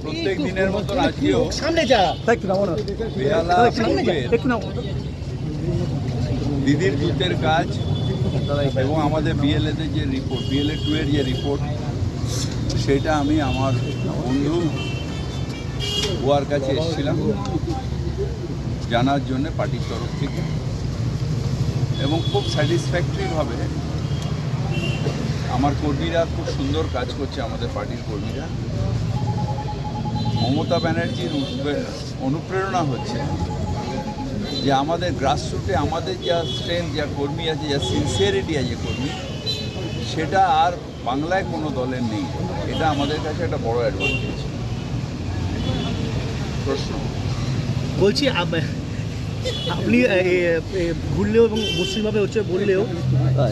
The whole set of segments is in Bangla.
প্রত্যেক দিনের মতন আজকেও বেহালা দিদির দূতের কাজ এবং আমাদের বিএলএতে যে রিপোর্ট বিএলএ 2 এর যে রিপোর্ট সেটা আমি আমার বন্ধু বুয়ার কাছে এসেছিলাম জানার জন্য পার্টির তরফ থেকে, এবং খুব স্যাটিসফ্যাক্টরিভাবে আমার কর্মীরা খুব সুন্দর কাজ করছে। আমাদের পার্টির কর্মীরা মমতা ব্যানার্জির অনুপ্রেরণা হচ্ছে যে আমাদের গ্রাসরুটে আমাদের যা স্ট্রেংথ, যা কর্মী আছে, যা সিনসিয়ারিটি আছে কর্মী, সেটা আর বাংলায় কোনো দলের নেই। এটা আমাদের কাছে একটা বড় অ্যাডভান্টেজ। প্রশ্ন বলছি আপনি ঘুরলেও এবং মুসলিমভাবে হচ্ছে বললেও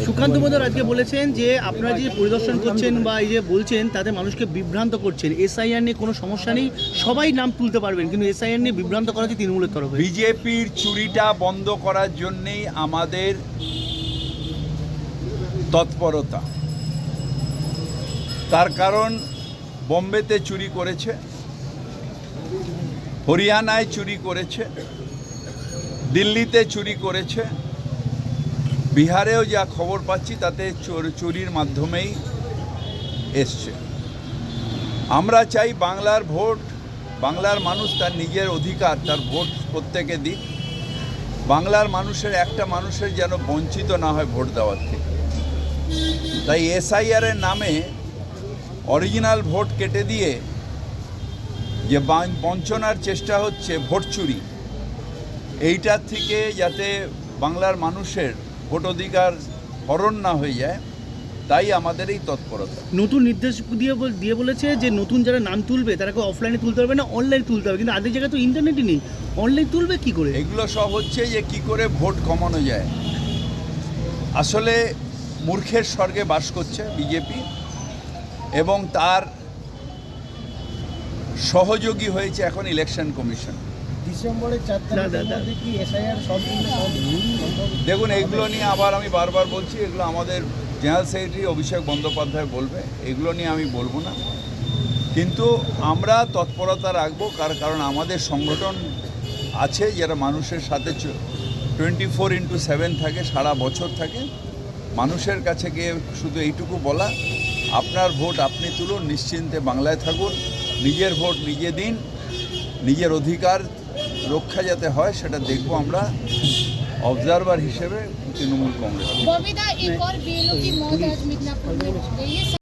সুকান্ত মজুমদার আজকে বলেছেন যে আপনারা যে পরিদর্শন করছেন বা এই যে বলছেন তাতে মানুষকে বিভ্রান্ত করছেন। এসআইআর নিয়ে কোনো সমস্যা নেই, সবাই নাম তুলতে পারবেন, কিন্তু এসআইআর নিয়ে বিভ্রান্ত করা হচ্ছে তৃণমূলের তরফে। বিজেপির চুরিটা বন্ধ করার জন্যেই আমাদের তৎপরতা। তার কারণ বোম্বেতে চুরি করেছে, হরিয়ানায় চুরি করেছে, দিল্লিতে চুরি করেছে, বিহারেও যা খবর পাচ্ছি তাতে চুরির মাধ্যমেই এসছে। আমরা চাই বাংলার ভোট, বাংলার মানুষ তার নিজের অধিকার, তার ভোট প্রত্যেকে দিক। বাংলার মানুষের একটা মানুষের যেন বঞ্চিত না হয় ভোট দেওয়ার থেকে। তাই এসআইআরের নামে অরিজিনাল ভোট কেটে দিয়ে যে বঞ্চনার চেষ্টা হচ্ছে, ভোট চুরি, এইটার থেকে যাতে বাংলার মানুষের ভোট অধিকার হরণ না হয়ে যায়, তাই আমাদের এই তৎপরতা। নতুন নির্দেশ দিয়ে বলেছে যে নতুন যারা নাম তুলবে তারাকে অফলাইনে তুলতে হবে না, অনলাইনে তুলতে হবে, কিন্তু আধেক জায়গায় তো ইন্টারনেটই নেই, অনলাইন তুলবে কি করে? এগুলো সব হচ্ছে যে কি করে ভোট কমানো যায়। আসলে মূর্খের স্বর্গে বাস করছে বিজেপি, এবং তার সহযোগী হয়েছে এখন ইলেকশন কমিশন। ডিসেম্বরের 4 তারিখ কি এসআইআর দেখুন, এগুলো নিয়ে আবার আমি বারবার বলছি, এগুলো আমাদের জেনারেল সেক্রেটারি অভিষেক বন্দ্যোপাধ্যায় বলবে, এগুলো নিয়ে আমি বলবো না। কিন্তু আমরা তৎপরতা রাখবো, কারণ আমাদের সংগঠন আছে যারা মানুষের সাথে 24/7 থাকে, সারা বছর থাকে। মানুষের কাছে গিয়ে শুধু এইটুকু বলা, আপনার ভোট আপনি তুলুন, নিশ্চিন্তে বাংলায় থাকুন, নিজের ভোট নিজে দিন, নিজের অধিকার রক্ষা যাতে হয় সেটা দেখবো আমরা ऑब्जर्वर हिसेबे तृणमूल कांग्रेस।